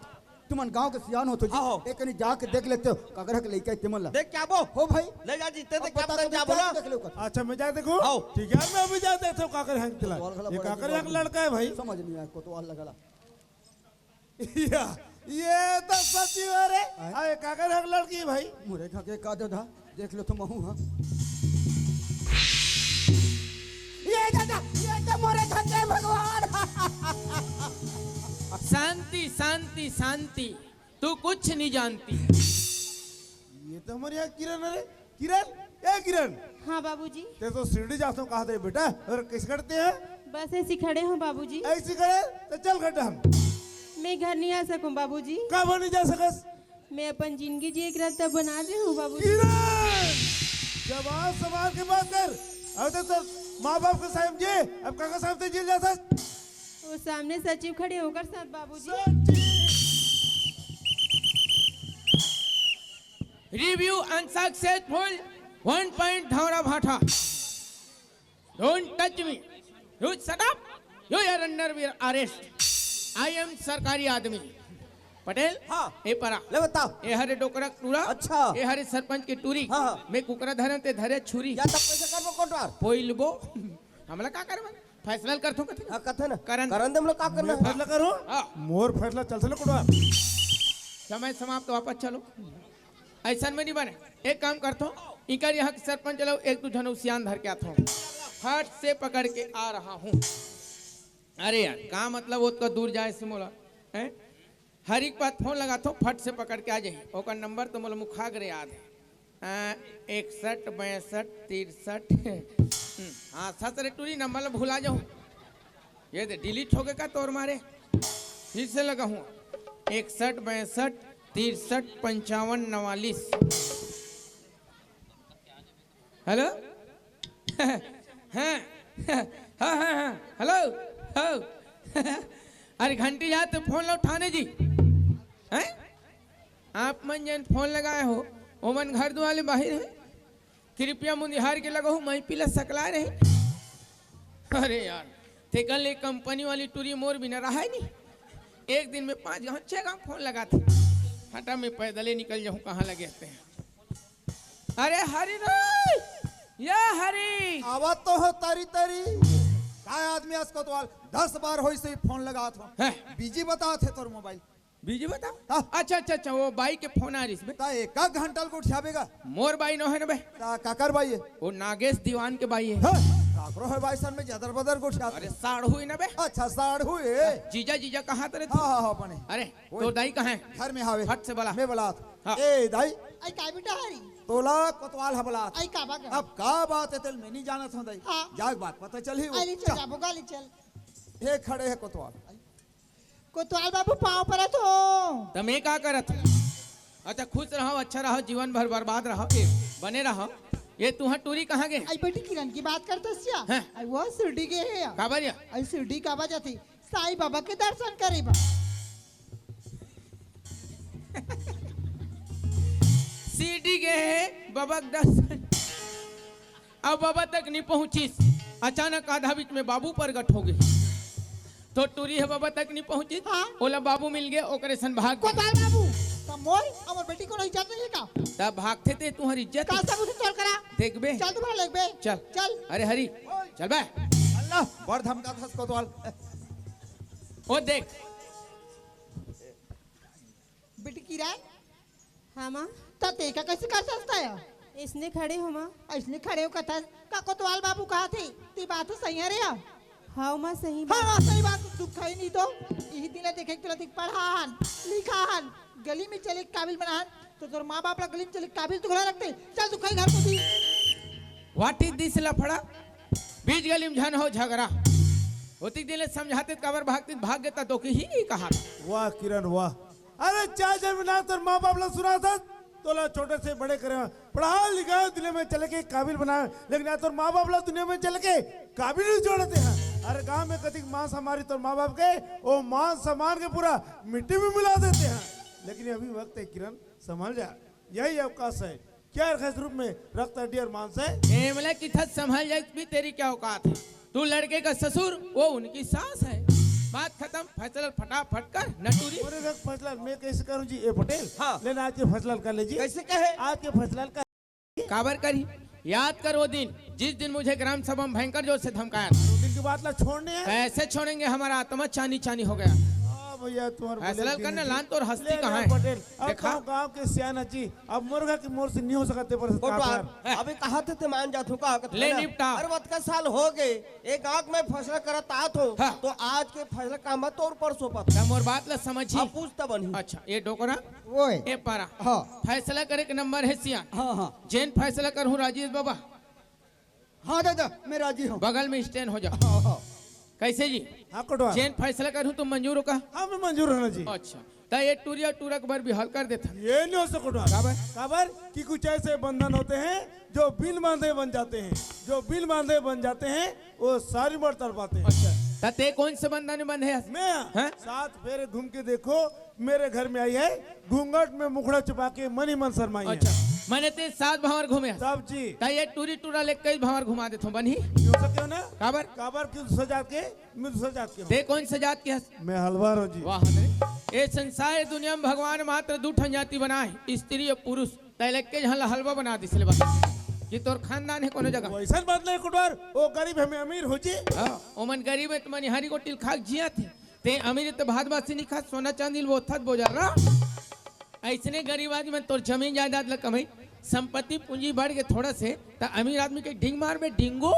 तुमन गांव के सियान हो तो जी
हाँ।
एक कनी जाके देख लेते हो कगरा के लेके तिमन ला
देख क्या बो
हो भाई
ले जा जीते
अब
थे क्या
बता
बता
दो,
जा
क्या
बोला
देख लो कथा।
अच्छा मैं जा देखूं
आओ।
ठीक है मैं अभी जा देखता हूँ काकर हैंग तिला
कोतवाल
ये
बड़ा
काकर
अजीब
हैंग लड़का है भाई
समझ नहीं आया कोतवाल लगला
या, ये तो सच्ची हो रे अरे काकर हैंग लड़की है भाई
मुरे खा के का दादा देख लो तो महू हां ये दादा ये तो मोरे खा के भगवान
शांति शांति शांति तू कुछ नहीं जानती
ये तो हमारे यहाँ किरण है रे किरण ए किरण
हाँ बाबूजी
ते तो शिरडी जाते हो कहा थे बेटा और किस करते हैं
बस ऐसे खड़े हो बाबूजी
ऐसी करे तो चल घटा हम
मैं घर नहीं आ सकूं बाबूजी
कब नहीं जा सकस
मैं अपन जिंदगी जी एक रास्ता बना रही हूँ बाबूजी
किरण जवान सवाल के बात कर अब तो माँ बाप के साहब जी अब काका साहब तो जेल जाता
वो सामने सचिव खड़े होकर साथ बाबूजी
रिव्यू अनसक्सेसफुल 1 point धावरा भाटा don't touch me you shut up you are under arrest I am सरकारी आदमी पटेल
हाँ।
ए परा
ले बताओ
ए हरे डोकरा टूरा
अच्छा।
ए हरे सरपंच की टूरी
हाँ, हाँ।
मैं कुकरा धरम ते धरे छुरी
या तब पैसे कर बो कोटवार
पोइलबो हमला का करबा फैसला करथो कथी
हाँ कथे ना
करन।
करन दे हम लोग का करना है
फैसला करो
हाँ।
मोर फैसला चल चलो कुड़वा
समय समाप्त वापस चलो ऐसा में नहीं बने एक काम करतो इकर यहाँ के सरपंच चलो एक दो जन सियान धर के आता हूँ हट से पकड़ के आ रहा हूँ अरे यार का मतलब वो तो दूर जाए से मोला हैं हर एक बात फोन लगाता हूँ फट से पकड़ के आ जाए ओकर नंबर तो मोला मुखाग्र याद है 61 62 63 हाँ ससरे टूरी नंबर भुला जाऊँ ये तो डिलीट हो गए का तोर मारे फिर से लगा हूँ 61 62 63 55 44 हेलो हाँ हाँ हाँ हाँ हेलो हाँ अरे घंटी याद तो फोन लो ठाणे जी हैं आप मन जन फोन लगाए हो वो मन घर दुआले बाहर है कृपया मुंदिहार के लगा हूँ मैं पिला सकला रहे अरे यार थे कल एक कंपनी वाली टूरी मोर भी न रहा है नहीं एक दिन में 5 गाँव 6 गाँव फोन लगाते हटा मैं पैदले निकल जाऊँ कहाँ लगे हैं अरे हरी रे या हरी
आवाज तो हो तारी तारी काय आदमी आज कोतवाल 10 बार होई से फोन लगा थो
है
बिजी बता थे तोर मोबाइल
बीजी बता।
हाँ।
अच्छा अच्छा अच्छा, वो बाई के फोन आ रही इसमें।
ता एक घंटा को उठावेगा
मोर बाई नो है ना बे,
ता काकर भाई है
वो नागेश दीवान के बाई है।
हाँ, काकरो है भाई सन में जदर बदर को उठा।
अरे साढ़ हुई ना बे।
अच्छा साढ़ हुए।
जीजा जीजा कहाँ तेरे?
हाँ हाँ हाँ बने
अरे तो दाई कहाँ है?
घर में हावे।
फट से बोला।
मैं बोला
हाँ।
ए दाई
आई का बेटा हरी
तोला कोतवाल है बोला।
आई का बागा
अब का बात है तेल मैं नहीं जाना था दाई।
हाँ।
जाग बात पता चली वो।
आई ले चल जाबो गाली चल
हे खड़े है कोतवाल।
कोतवाल बाबू पाँव पर तो
तो मैं क्या करत? अच्छा खुश रहो, अच्छा रहो, जीवन भर बर्बाद रहो, ए, बने रहो। ये तुहा टूरी कहाँ गए?
आई बेटी किरण की बात करते सिया
हैं?
आई वो शिरडी के है
काबरिया
आई शिरडी का बजा थी साईं बाबा के दर्शन करे बा।
सीडी गए बाबा के दर्शन, अब बाबा तक नहीं पहुंची। अचानक आधा बीच में बाबू प्रगट हो गए, तो टूरी है बाबा तक नहीं पहुंची।
हाँ।
बोला बाबू मिल गए, ओकरे सन भाग गए।
कोतवाल बाबू तो मोर हमर बेटी को नहीं जाते है का
तब भागते थे तुम्हारी इज्जत
का सब उसे तोड़ करा
देख बे।
चल तुम्हारा लग बे
चल
चल
अरे हरी चल बे।
अल्लाह बड़ धमका था कोतवाल।
ओ देख
बेटी किरण
हाँ माँ,
ते का कैसे कर सकता है?
इसने खड़े हो माँ।
ऐसने खड़े हो कथा का कोतवाल बाबू कहा थे ती बात तो सही है रे।
हाँ माँ सही
हाँ
बात।
हाँ सही बात दुख है नहीं तो यही दिन देखे तुला दिख पढ़ान लिखान गली में चले काबिल बनान तो तोर माँ बाप ला गली में चले काबिल तो घोड़ा रखते चल तू खाई घर को दी।
वाटी दिस लफड़ा बीच गली में झन हो झगड़ा होती दिले समझाते कबर भागते भाग गया तो ही कहा।
वाह किरण वाह। अरे चाहे जब ना तो माँ बाप लोग सुना था तोला छोटे से बड़े करे, पढ़ा लिखा दुनिया में चल के काबिल बनाए, लेकिन या तो माँ बाप लोग दुनिया में चल के काबिल नहीं जोड़ते हैं। अरे गांव में कभी मांस हमारी तो माँ बाप के वो मांस सामान के पूरा मिट्टी में मिला देते हैं। लेकिन अभी वक्त है किरण, संभल जा, यही अवकाश है। क्या रखा रूप में रक्त हड्डी और मांस है।
एमले की थत संभल जाए भी तेरी क्या औकात है? तू लड़के का ससुर, वो उनकी सास है। बात खत्म, फैसला फटाफट कर नटूरी।
अरे रख फैसला मैं कैसे करूं जी? ए पटेल
हाँ।
लेना आज के फैसला कर लीजिए।
कैसे कहे?
आज के फैसला का
काबर करी याद कर वो दिन जिस दिन मुझे ग्राम सभा में भयंकर जोर से धमकाया।
दो दिन की बात ला छोड़ने हैं।
कैसे छोड़ेंगे? हमारा आत्मा चानी चानी हो गया।
हाँ भैया तुम्हारे
फैसला
बोले
करना
कि-
लान तो और हस्ती
ले
कहाँ
ले
है?
पटेल अब
देखा?
गाँव के सियाना जी अब मुर्गा की मोर से नहीं हो सकते पर
कोटवाल
है।
अभी कहा थे मान जा थू का
ले निपटा।
अरे वत का साल हो गए एक आग में फैसला करत आत हो
हाँ।
तो आज के फैसला का मत और पर सोपत
तब मोर बात ला समझी।
अब पूछता बनी।
अच्छा ये डोकरा
ओए
ये पारा
हाँ
फैसला करे के नंबर है सिया।
हाँ हाँ
जैन फैसला करूँ राजेश बाबा,
हाँ दादा मैं राजी हूँ।
बगल में स्टैंड हो जाओ।
हाँ हाँ
कैसे जी?
हाँ कोटवाल
जैन फैसला करूँ तुम मंजूर हो का?
हाँ मैं मंजूर है ना जी।
अच्छा तो ये टूरिया टूरक भर भी हल कर देता।
ये नहीं हो सकता कोटवाल।
काबर?
काबर कि कुछ ऐसे बंधन होते हैं जो बिन बांधे बन जाते हैं, जो बिन बांधे बन जाते हैं वो सारी उम्र तर पाते हैं।
अच्छा ते कौन से बंधन बंधे है?
मैं
हैं?
साथ फेरे घूम के देखो मेरे घर में आई है, घूंघट में मुखड़ा छुपा के मनी मन शर्माई है।
अच्छा मैंने ते सात भंवर घूमे
सब जी
ता ये टूरी टूरा ले कई भंवर घुमा देता हूँ बनी।
क्यों सके ना
काबर?
काबर क्यों सजात के मैं सजात के हूँ।
ते कौन सा जात के हस?
मैं हलवार हूँ जी।
वाह हमारे ये संसार दुनिया में भगवान मात्र दू ठन जाति बनाए, स्त्री और पुरुष। तैले के जहाँ हलवा बना दी सिले बस कि तोर खानदान है कोनो जगह।
वैसा बात नहीं कुटवार, वो गरीब हमें अमीर हो जी।
हाँ, ओमन गरीब है तो मनिहारी को टिल खाक जिया थे। ते अमीर तो भात बासी नहीं खा, सोना चांदी वो थत बोझल रहा। ऐसने गरीब आदमी में तोर जमीन जायदाद ल कमाई, संपत्ति पूंजी बढ़ के थोड़ा से तो अमीर आदमी के ढींग मार में ढींगो।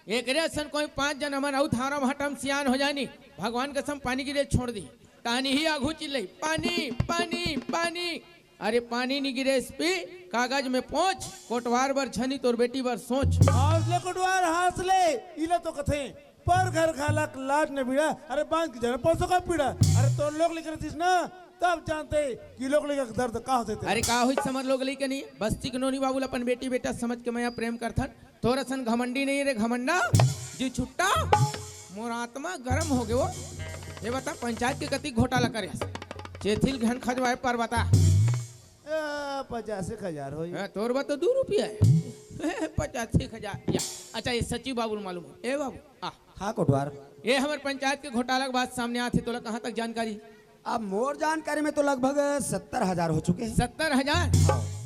एक सन कोई 5 जन हमारा आउ थारा हटम सियान हो जानी, भगवान कसम पानी गिरे छोड़ दी। कहानी ही आघू चिल्लाई पानी पानी पानी। अरे पानी नहीं गिरे इस पे कागज में पहुंच, कोटवार बर छनी तोर बेटी बर सोच।
हौसले कुटवार हौसले इला तो कथे पर घर खाला लाज न बीड़ा। अरे बांध के जरा पैसों का पीड़ा। अरे तो लोग लिख रहे ना तब जानते कि लोग लिखा दर्द का होते थे।
अरे का हुई समझ लोग लेके नहीं बस्ती के नोनी बाबू अपन बेटी बेटा समझ के मैं प्रेम करथन। तोरा सन घमंडी नहीं रे घमंडा जी छुट्टा मोर आत्मा गरम हो गयो। ये बता पंचायत के कति घोटाला करे चेथिल घन खजवाए पर बता।
85,000 हो
तोर बा तो 2 रुपया है 85,000 या। अच्छा ये सचिव बाबू मालूम है? ए बाबू
हाँ कोटवार
ये हमारे पंचायत के घोटाला के बात सामने आते तोला कहाँ तक जानकारी?
अब मोर जानकारी में तो लगभग 70,000 हो चुके हैं।
70,000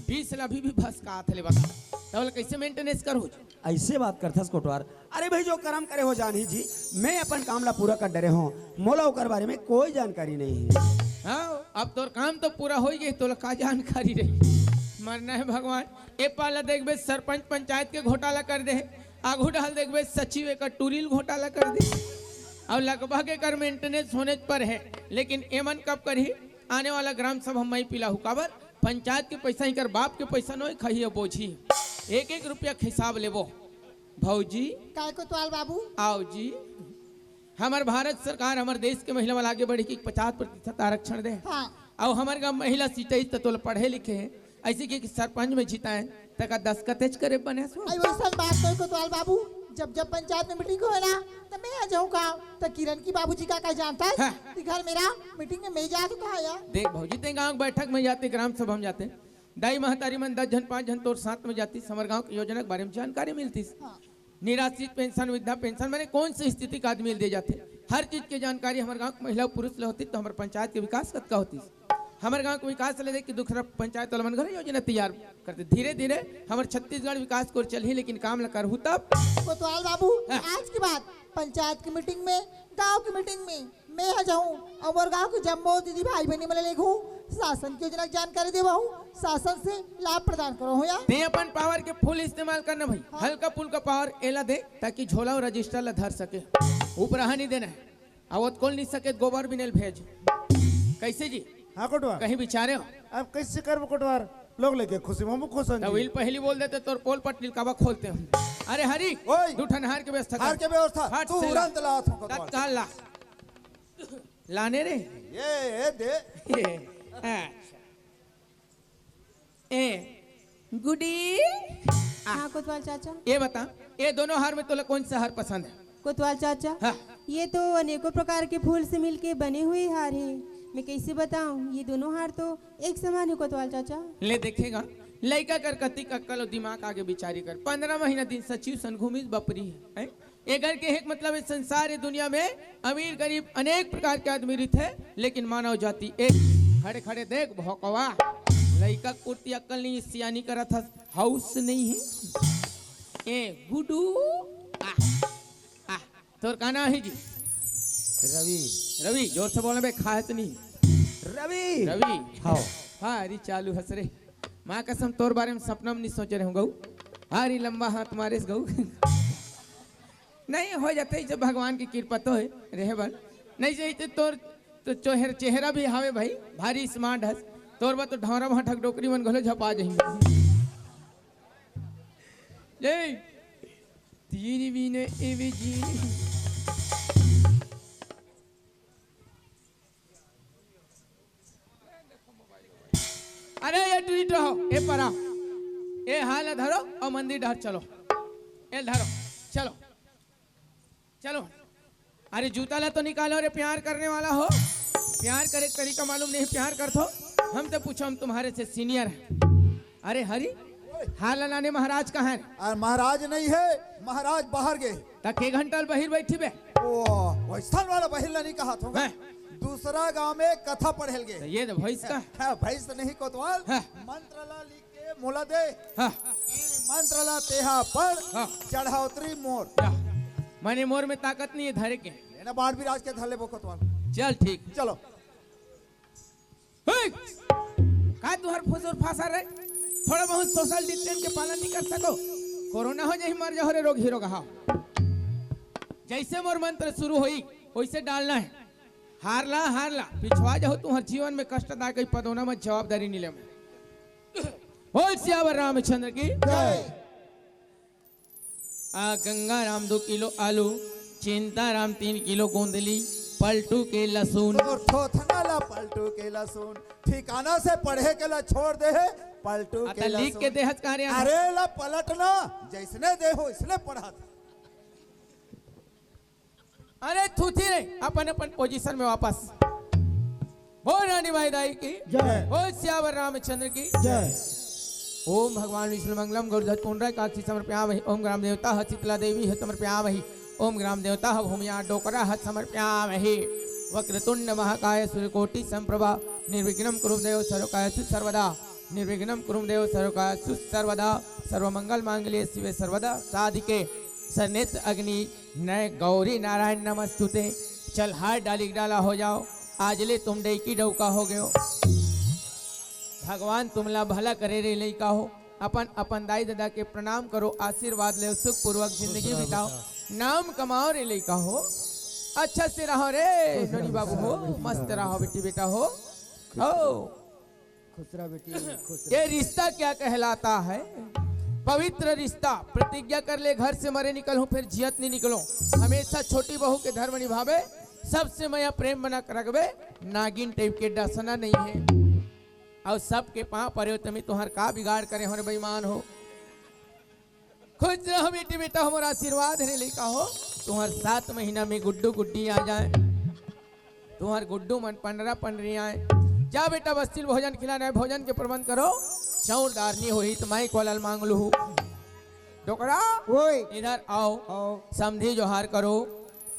20 ला भी बस का थे बता तब कैसे मेंटेनेंस करो।
ऐसे बात करथस कोटवार। अरे भाई जो कर्म करे हो जानी जी, मैं अपन काम ला पूरा कर डरे हूँ, मोला ओकर बारे में कोई जानकारी नहीं है।
हाँ अब तोर काम तो पूरा हो गई, तो का जानकारी रही मरना है भगवान। ए पाला देखबे सरपंच पंचायत के घोटाला कर दे, आगू डाल देखबे सचिव का टूरिल घोटाला कर दे, और लगभग एकर मेंटेनेंस होने पर है। लेकिन एमन कब करी आने वाला ग्राम सभा हम पिला हूँ काबर पंचायत के पैसा इकर बाप के पैसा नहीं खाइए बोझी, एक एक रुपया के हिसाब लेबो। भौजी
काय कोतवाल बाबू
आओ जी, हमार भारत सरकार हमारे देश के महिला वाला आगे बढ़ी कि 50% आरक्षण दे।
हाँ
और हमारे गाँव महिला सीटें तो पढ़े लिखे हैं, ऐसे कि सरपंच में जीता है तक 10 कतेज करे बने सो।
आई वैसा बात कोई कोतवाल बाबू, जब जब पंचायत में मीटिंग हो ना तो मैं आ जाऊँ का, तो किरण की बाबूजी का जानता है कि घर मेरा मीटिंग में मैं जा चुका है यार।
देख भौजी ते गाँव बैठक में जाते, ग्राम सभा में जाते, दाई महतारी मन 10 जन 5 जन तोर साथ में जाती, समर गाँव की योजना के बारे में जानकारी मिलती। निराश्रित पेंशन वृद्धा पेंशन मैंने कौन सी स्थिति का आदमी दे जाते, हर चीज की जानकारी हमारे गाँव महिला पुरुष ले होती, तो हमारे पंचायत के विकास कतका होती। हमारे गांव को विकास ले कि दूसरा पंचायत वाला मन घर योजना तैयार करते, धीरे धीरे हमारे छत्तीसगढ़ विकास को चल ही, लेकिन काम न कर तब।
कोतवाल बाबू आज की बात पंचायत की मीटिंग में, गांव की मीटिंग में मैं आ जाऊँ और गांव के जम्मो दीदी भाई बहनी मिले लेखूं, शासन की योजना की जानकारी देवा हूँ, शासन से लाभ प्रदान करो हो यार।
ते अपन पावर के फुल इस्तेमाल करना भाई, हल्का फुल्का पावर एला दे ताकि झोला और रजिस्टर ला धर सके, ऊपर नहीं देना है, आवत खोल नहीं सके गोबर भी नहीं भेज। कैसे जी
हाँ कोटवार
कहीं बिचारे हो
अब कैसे कर कोटवार, लोग लेके खुशी हम खुश हैं जी।
तविल पहली बोल देते तो पोल पट निलकाबा खोलते हम। अरे हरी
ओए!
दूठन हार के व्यवस्था
हार के व्यवस्था
हट
तू
से
उड़ान तला हाथ को
तत्काल ला लाने रे
ये दे
अच्छा। ए गुडी
हाँ कोतवाल चाचा।
ये बता ये दोनों हार में तो कौन सा हार पसंद है?
कोतवाल चाचा
हाँ।
ये तो अनेकों प्रकार के फूल से मिलके बने हुए हार हैं, मैं कैसे बताऊं, ये दोनों हार तो एक समान है कोतवाल चाचा।
ले देखेगा लड़का कर कति कक्कल और दिमाग आगे बिचारी कर 15 महीना दिन सचिव सन घूमी बपरी है। ये घर के एक मतलब इस संसार है, दुनिया में अमीर गरीब अनेक प्रकार के आदमी रहते हैं, लेकिन मानव जाति एक। खड़े खड़े देख भौकवा लड़का कुर्ती अक्कल नहीं सियानी करा था, हाउस नहीं है। ए गुडू तोर का नाम है जी?
रवि।
रवि जोर से बोलना बे, खास नहीं
रवि
रवि।
हाँ
हाँ अरे चालू हंस रे, माँ कसम तोर बारे में सपना में नहीं सोच रहे हूँ गऊ। अरे लंबा हाथ मारे गऊ नहीं हो जाते जब भगवान की कृपा तो है रहे बल नहीं चाहिए तोर तो चेहरा भी हावे भाई भारी स्मार्ट हस, तोर बा तो ढौरा भाठक डोकरी मन घोलो झपा जाएंगे। जय तीरी भी ने एवी जी अरे ये ट्वीट रहो ए परा ए हाल धरो और मंदिर डर चलो, ए धरो चलो चलो। अरे जूता ला तो निकालो रे, प्यार करने वाला हो, प्यार करे तरीका मालूम नहीं प्यार कर थो, हम तो पूछो हम तुम्हारे से सीनियर हैं। अरे हरी हाल लाने महाराज कहाँ है?
और महाराज नहीं है, महाराज बाहर गए।
तक 1 घंटा बहिर बैठी बे।
ओ स्थल वाला बहिल नहीं कहा था,
हैं?
दूसरा गांव में कथा पढ़ेल
तो
गए।
ये तो भैंस का
हाँ भैंस नहीं कोतवाल,
हाँ।
मंत्रला लिख के मोला दे,
हाँ
मंत्रला तेहा पर
हाँ।
चढ़ाउतरी मोर
जा। मैंने मोर में ताकत नहीं है धरे के,
ना बाढ़ भी राज के धले वो कोतवाल।
चल ठीक
चलो
का तुहर फुसुर फासा रे, थोड़ा बहुत सोशल डिस्टेंस के पालन नहीं कर सको, कोरोना हो जाए मर जाओ रे रोग हीरो कहा। जैसे मोर मंत्र शुरू हुई वैसे डालना है, हारला पिछवा जाओ तुहर जीवन में कष्टदायक पदोना में जवाबदारी नहीं ले। बोल सियावर रामचंद्र की गंगा राम 2 किलो आलू, चिंता राम 3 किलो गोंदली, पलटू के लहसुन।
और थोथना ला पलटू के लहसुन, ठिकाना से पढ़े के ला छोड़ दे है पलटू के
लिख के
लहसुन।
देहत कार्य
अरे ला पलटना जैसने दे हो इसने पढ़ा था।
अरे थूथी रे अपन अपन पोजीशन में वापस। बोल रानी भाई दाई की
जय।
बोल सियावर रामचंद्र की
जय।
ओम भगवान विष्णु मंगलम गौरधत पुंडरा काक्षी समर्पयामहि, ओम ग्राम देवता ह शीतला देवी ह समर्पयामहि, ओम ग्राम देवता ह भूमिया डोकरा ह समर्पयामहि। वक्रतुंड महाकाय सूर्यकोटि संप्रभा निर्विघ्नं कुरु देव सर्वकायेषु सर्वदा निर्विघ्नं कुरु देव सर्वकार्येषु सर्वदा सर्वमंगल मांगल्ये शिवे सर्वदा साधिके सनेत अग्नि नय गौरी नारायण नमस्तुते। चल हाथ डाली डाला हो जाओ, आजले तुम डेकी डौका हो गयो। भगवान तुमला भला करे रे लइका हो। अपन अपन दाई दादा के प्रणाम करो, आशीर्वाद ले, सुख पूर्वक जिंदगी बिताओ, नाम कमाओ रे लइका हो। अच्छा से रहो रे नोनी बाबू हो, मस्त रहो बेटी बेटा हो।
खुसरा बेटी खुश।
ये रिश्ता क्या कहलाता है? पवित्र रिश्ता। प्रतिज्ञा कर ले घर से मरे निकलूं फिर जियत नहीं निकलो। हमेशा छोटी बहू के धर्म निभावे, सबसे मैं प्रेम बना कर रखबे, नागिन टाइप के डसना नहीं है। और सबके पाँव परे तुम्हें तुहर का बिगाड़ करे हो रे बेईमान हो। खुश रहो बेटी बेटा, हमारा आशीर्वाद है लेका हो। तुम्हार 7 महीना में गुड्डू गुड्डी आ जाए, तुम्हार गुड्डू मन 15 पंडरी आए। जा बेटा बस्तिल भोजन खिलाना है, भोजन के प्रबंध करो। चौरदार नहीं हुई तो मैं कोलल मांग लू। डोकरा
ओए
इधर आओ,
आओ
समझी जोहार करो।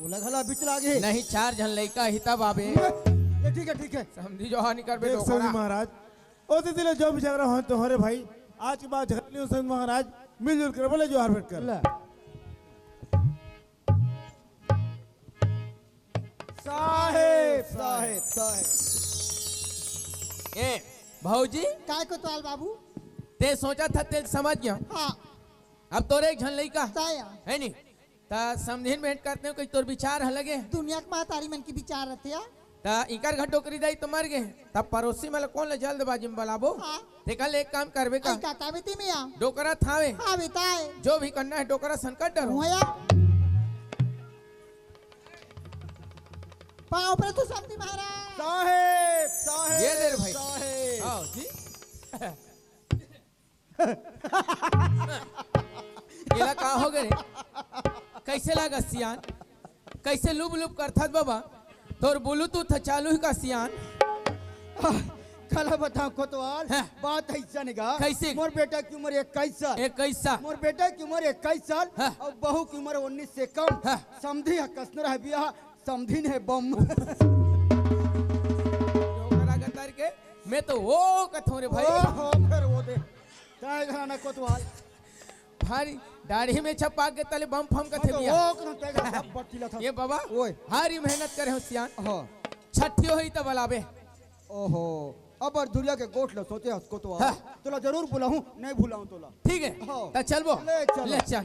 बोला घला बीच लागे
नहीं 4 जन लइका हिता बाबे,
ये ठीक है
समझी जोहार नहीं कर बे
देख समझी
डोकरा।
महाराज ओ दिले जो भी झगड़ा हो तो हरे भाई आज के बाद झगड़ा नहीं समझी महाराज, मिलजुल कर बोले जोहार बैठ कर।
ला साहेब साहेब साहेब
ए भाऊजी
काय कोतवाल बाबू?
ते सोचा था ते समझ गया।
हाँ
अब तोरे एक झन लइका
ताया
है नहीं ता समझिन भेंट करते हो कोई तोर विचार है लगे
दुनिया के महतारी मन की विचार रहते हैं।
ता इकर घटो करी दाई तो मर गए। तब पड़ोसी में कौन ले जल्दबाजी में बलाबो।
हाँ।
देखा ले एक काम करबे का,
आई काका बेटी में आ
डोकरा थावे
हाँ बेताए
जो भी करना है डोकरा संकट डरो।
हुआ पाँव पर तू समझी महाराज।
साहेब साहेब
ये दे रे भाई।
साहेब
आओ जी। केला का हो गए कैसे लगा सियान, कैसे लुब लुब करथा बाबा तोर ब्लूटूथ चालू ही का सियान।
कल बताओ कोतवाल
हाँ।
बात ऐसा निगा
कैसे?
मोर बेटा की उम्र 21 साल,
एक कैसा
मोर बेटा की उम्र 21 साल
हाँ।
और बहू की उम्र 19 से कम।
हाँ।
समझी है कसनर है बियाह, समझी है बम।
डोकरा गतार के मैं तो वो कथो रे भाई।
ओहो, फिर वो दे ताय घराना कोतवाल
भारी दाढ़ी में छपा के तले बम फम कथे
तो
दिया।
वो कहाँ ताय घरा सब बट्टीला था।
ये बाबा
ओए।
हारी मेहनत करे हो सियान,
हाँ
छठी होई तो बलाबे।
ओहो अब और दुनिया के गोठ लो सोते हस कोतवाल
हाँ।
तोला जरूर बुलाऊं, नहीं बुलाऊं तोला।
ठीक है
हाँ।
तो चल वो
ले चलो।
ले चल।